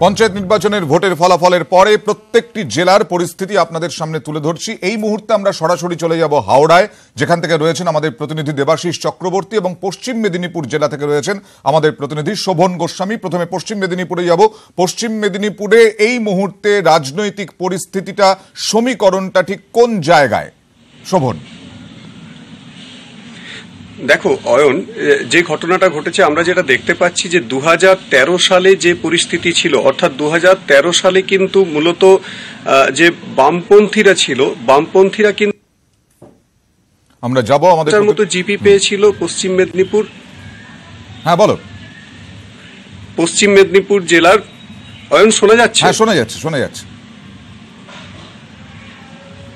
পঞ্চায়েত নির্বাচনের ভোটের ফলাফলের পরে প্রত্যেকটি জেলার পরিস্থিতি আপনাদের সামনে তুলে ধরছি। এই মুহূর্তে আমরা সরাসরি চলে যাব হাওড়ায়, যেখান থেকে রয়েছেন আমাদের প্রতিনিধি দেবাশিস চক্রবর্তী, এবং পশ্চিম মেদিনীপুর জেলা থেকে রয়েছেন আমাদের প্রতিনিধি শোভন গোস্বামী। প্রথমে পশ্চিম মেদিনীপুরে যাব। পশ্চিম মেদিনীপুরে এই মুহূর্তে রাজনৈতিক পরিস্থিতিটা, সমীকরণটা ঠিক কোন জায়গায় শোভন? দেখো অয়ন, যে ঘটনাটা ঘটেছে আমরা যেটা দেখতে পাচ্ছি যে 2013 সালে যে পরিস্থিতি ছিল, অর্থাৎ 2013 সালে কিন্তু মূলত যে বামপন্থীরা ছিল, বামপন্থীরা কিন্তু আমরা যাব আমাদের মতো জিপি পেয়েছিল পশ্চিম মেদিনীপুর। হ্যাঁ বলো। পশ্চিম মেদিনীপুর জেলার অয়ন শোনা যাচ্ছে? হ্যাঁ শোনা যাচ্ছে, শোনা যাচ্ছে।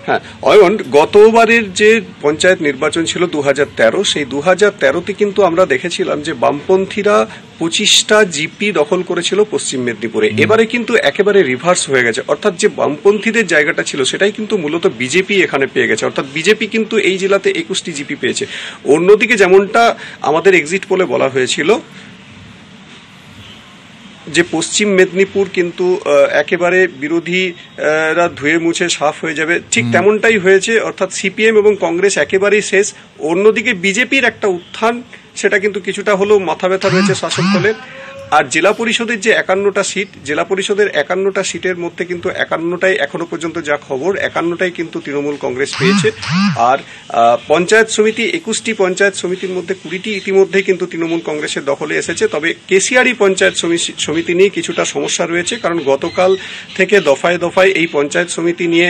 হ্যাঁ অয়ন, গতবারের যে পঞ্চায়েত নির্বাচন ছিল 2013, সেই 2013তে কিন্তু আমরা দেখেছিলাম যে বামপন্থীরা 25টা জিপি দখল করেছিল পশ্চিম মেদিনীপুরে। এবারে কিন্তু একেবারে রিভার্স হয়ে গেছে, অর্থাৎ যে বামপন্থীদের জায়গাটা ছিল সেটাই কিন্তু মূলত বিজেপি এখানে পেয়ে গেছে, অর্থাৎ বিজেপি কিন্তু এই জেলাতে 21টি জিপি পেয়েছে। অন্যদিকে যেমনটা আমাদের এক্সিট পোলে বলা হয়েছিল যে পশ্চিম মেদিনীপুর কিন্তু একেবারে বিরোধীরা ধুয়ে মুছে সাফ হয়ে যাবে, ঠিক তেমনটাই হয়েছে, অর্থাৎ সিপিএম এবং কংগ্রেস একেবারেই শেষ। অন্যদিকে বিজেপির একটা উত্থান, সেটা কিন্তু কিছুটা হলেও মাথা ব্যথা রয়েছে শাসক দলের। আর জেলা পরিষদের যে 51টা সিট, জেলা পরিষদের 51টা সিটের মধ্যে কিন্তু 51টাই এখনো পর্যন্ত যা খবর 51টাই কিন্তু তৃণমূল কংগ্রেস পেয়েছে। আর পঞ্চায়েত সমিতি, 21টি পঞ্চায়েত সমিতির মধ্যে 20টি ইতিমধ্যেই কিন্তু তৃণমূল কংগ্রেসের দখলে এসেছে। তবে কেশিয়ারি পঞ্চায়েত সমিতি নিয়ে কিছুটা সমস্যা রয়েছে, কারণ গতকাল থেকে দফায় দফায় এই পঞ্চায়েত সমিতি নিয়ে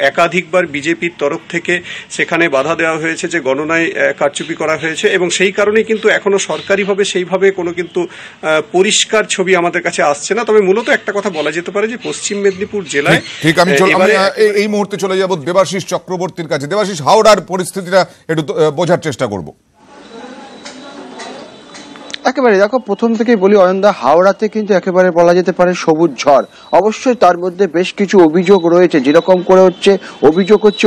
একাধিকবার বিজেপির তরফ থেকে সেখানে বাধা দেওয়া হয়েছে যে গণনায় কারচুপি করা হয়েছে, এবং সেই কারণেই কিন্তু এখনো সরকারিভাবে সেইভাবে কোনো কিন্তু পরিষ্কার ছবি আমাদের কাছে আসছে না। তবে মূলত একটা কথা বলা যেতে পারে যে পশ্চিম মেদিনীপুর জেলায় ঠিক আমি এই মুহূর্তে চলে যাব দেবাশিস চক্রবর্তীর কাছে। দেবাশিস, হাওড়ার পরিস্থিতিটা একটু বোঝার চেষ্টা করব। একেবারে দেখো, প্রথম থেকেই বলি অয়নদা, হাওড়াতে কিন্তু একেবারে বলা যেতে পারে সবুজ ঝড়। অবশ্যই তার মধ্যে বেশ কিছু অভিযোগ রয়েছে, যেরকম করে অভিযোগ হচ্ছে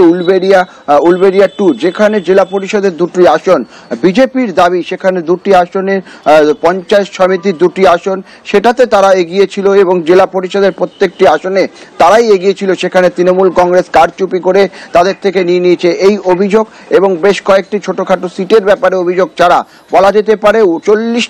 উলবেরিয়া 2, যেখানে জেলা পরিষদের 2টি আসন বিজেপির দাবি, সেখানে 2টি আসনের পঞ্চায়েত সমিতির 2টি আসন সেটাতে তারা এগিয়েছিল, এবং জেলা পরিষদের প্রত্যেকটি আসনে তারাই এগিয়েছিল, সেখানে তৃণমূল কংগ্রেস কারচুপি করে তাদের থেকে নিয়ে নিয়েছে এই অভিযোগ। এবং বেশ কয়েকটি ছোটখাটো সিটের ব্যাপারে অভিযোগ ছাড়া বলা যেতে পারে 40টি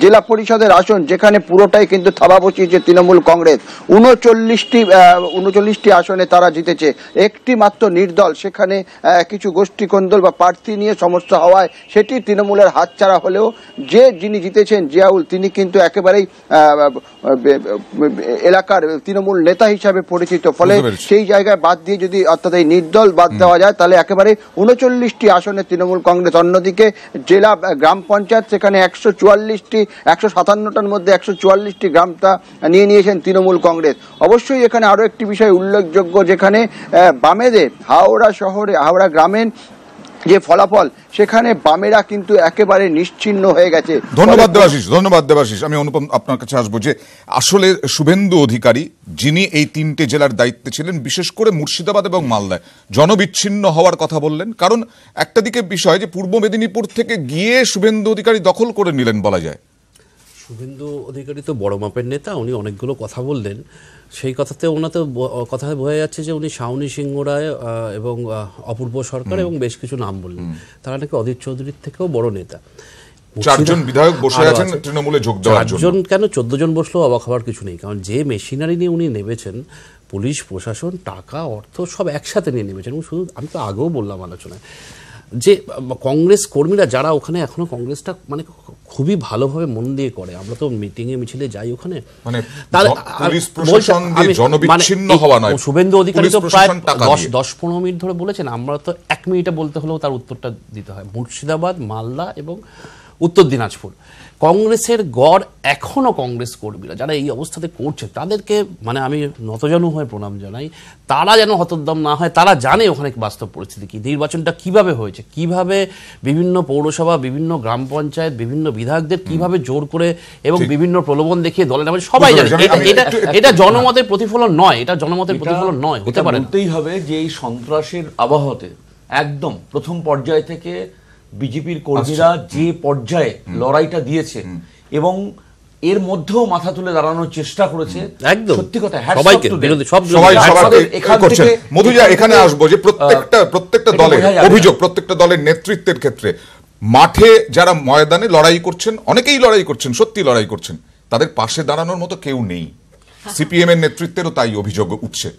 জেলা পরিষদের আসন, যেখানে পুরোটাই কিন্তু থাবা বসিয়েছে তৃণমূল কংগ্রেস। 39টি আসনে তারা জিতেছে, একটি মাত্র নির্দল, সেখানে কিছু গোষ্ঠী কোন্দল বা প্রার্থী নিয়ে সমস্যা হওয়ায় সেটি তৃণমূলের হাতছাড়া হলেও যিনি জিতেছেন জিয়াউল, তিনি কিন্তু একেবারেই এলাকার তৃণমূল নেতা হিসাবে পরিচিত। ফলে সেই জায়গায় বাদ দিয়ে যদি, অর্থাৎ এই নির্দল বাদ দেওয়া যায়, তাহলে একেবারে 39টি আসনে তৃণমূল কংগ্রেস। অন্যদিকে জেলা গ্রাম পঞ্চায়েত, সেখানে 157টার মধ্যে 144টি গ্রামটা নিয়ে নিয়েছেন তৃণমূল কংগ্রেস। অবশ্যই এখানে আরো একটি বিষয় উল্লেখযোগ্য, যেখানে বামেদের হাওড়া গ্রামের যে ফলাফল, সেখানে বামেরা কিন্তু একেবারে নিশ্চিহ্ন হয়ে গেছে। ধন্যবাদ দেবাশিস। আমি অনুপম আপনার কাছে আসবো যে আসলে শুভেন্দু অধিকারী, যিনি এই 3টে জেলার দায়িত্বে ছিলেন, বিশেষ করে মুর্শিদাবাদ এবং মালদায় জনবিচ্ছিন্ন হওয়ার কথা বললেন। কারণ একটা দিকে বিষয় যে পূর্ব মেদিনীপুর থেকে গিয়ে শুভেন্দু অধিকারী দখল করে নিলেন বলা যায়। শুভেন্দু অধিকারী তো বড় মাপের নেতা, উনি অনেকগুলো কথা বললেন, সেই কথাতে ওনাতে কথা বোঝা যাচ্ছে যে উনি শাওনি সিংহ রায় এবং অপূর্ব সরকার এবং বেশ কিছু নাম বললেন, তারা নাকি অধীর চৌধুরীর থেকেও বড় নেতা। 4জন বিধায়ক বসে আছেন তৃণমূলে যোগ দেওয়ার জন্য। 4জন কেন, 14 জন বসলেও অবাক হওয়ার কিছু নেই, কারণ যে মেশিনারি নিয়ে উনি নেমেছেন, পুলিশ প্রশাসন, টাকা, অর্থ সব একসাথে নিয়ে নেমেছেন। এবং শুধু, আমি তো আগেও বললাম আলোচনায়, যে কংগ্রেস কর্মীরা যারা ওখানে এখনো কংগ্রেসটা মানে খুবই ভালোভাবে মন দিয়ে করে, আমরা তো মিটিংয়ে মিছিলে যাই ওখানে, শুভেন্দু অধিকারী তো প্রায় 10-15 মিনিট ধরে বলেছেন, আমরা তো 1 মিনিটে বলতে হলেও তার উত্তরটা দিতে হয়। মুর্শিদাবাদ, মালদা এবং উত্তর দিনাজপুর কংগ্রেসের গড়, এখনো কংগ্রেস কর্মীরা যারা এই অবস্থাতে করছে, তাদেরকে মানে আমি নতজানু হয়ে প্রণাম জানাই। তারা যেন হতোদ্যম না হয়, তারা জানে ওখানে বাস্তব পরিস্থিতি কি, নির্বাচনটা কিভাবে হয়েছে, কিভাবে বিভিন্ন পৌরসভা, বিভিন্ন গ্রাম পঞ্চায়েত, বিভিন্ন বিধায়কদের কিভাবে জোর করে এবং বিভিন্ন প্রলোভন দেখিয়ে দলে নামে, সবাই জানে। এটা জনমতের প্রতিফলন নয়, এটা জনমতের প্রতিফলন নয়, হতে পারে। বলতেই হবে যে এই সন্ত্রাসের আবহাওয়াতে একদম প্রথম পর্যায় থেকে বিজেপির কর্মীরা যে পর্যায়ে লড়াইটা দিয়েছে, এবং এর মধ্যেও মাথা তুলে দাঁড়ানোর চেষ্টা করেছে। একদম সত্যি কথা, সবাইকে বিরোধী সব সবাই সবাই এখান করছেন। মধুজা, এখানে আসবো যে প্রত্যেকটা দলের অভিযোগ, প্রত্যেকটা দলের নেতৃত্বের ক্ষেত্রে মাঠে যারা ময়দানে লড়াই করছেন, অনেকেই লড়াই করছেন, সত্যি লড়াই করছেন, তাদের পাশে দাঁড়ানোর মতো কেউ নেই। সিপিএম এর নেতৃত্বেরও তাই অভিযোগ উঠছে।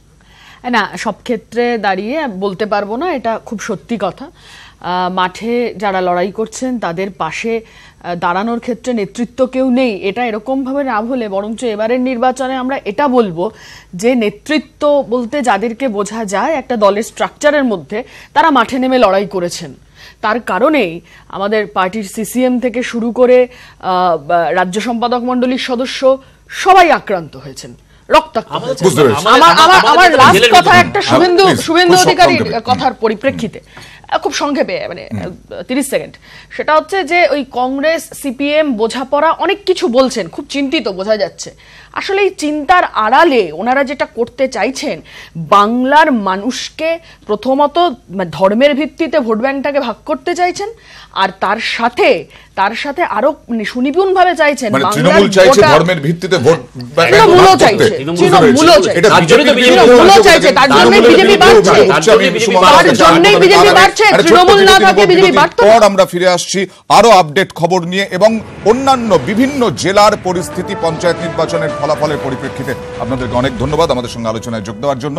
না, সব ক্ষেত্রে দাঁড়িয়ে বলতে পারবো না, এটা খুব সত্যি কথা। মাঠে যারা লড়াই করছেন তাদের পাশে দাঁড়ানোর ক্ষেত্রে নেতৃত্ব কেউ নেই, এটা এরকমভাবে না বলে বরঞ্চ এবারের নির্বাচনে আমরা এটা বলবো যে নেতৃত্ব বলতে যাদেরকে বোঝা যায় একটা দলের স্ট্রাকচারের মধ্যে, তারা মাঠে নেমে লড়াই করেছেন। তার কারণেই আমাদের পার্টির সিসিএম থেকে শুরু করে রাজ্য সম্পাদক মণ্ডলীর সদস্য সবাই আক্রান্ত হয়েছেন, রক্তাক্ত হয়েছেন। আমার লাস্ট কথা একটা শুভেন্দু অধিকারীর কথার পরিপ্রেক্ষিতে খুব সংক্ষেপে, মানে 30 সেকেন্ড, সেটা হচ্ছে যে ওই কংগ্রেস সিপিএম বোঝাপড়া অনেক কিছু বলছেন, খুব চিন্তিত বোঝা যাচ্ছে। আসলে এই চিন্তার আড়ালে ওনারা যেটা করতে চাইছেন, বাংলার মানুষকে প্রথমত ধর্মের ভিত্তিতে ভোট ব্যাংকটাকে ভাগ করতে চাইছেন, আর তার সাথে আরো সুনিপুণ ভাবে চাইছেন তৃণমূল চাইছে ধর্মের ভিত্তিতে ভোট আমরা ফিরে আসছি আরো আপডেট খবর নিয়ে এবং অন্যান্য বিভিন্ন জেলার পরিস্থিতি, পঞ্চায়েত নির্বাচনের ফলাফলের পরিপ্রেক্ষিতে। আপনাদেরকে অনেক ধন্যবাদ আমাদের সঙ্গে আলোচনায় যোগ দেওয়ার জন্য।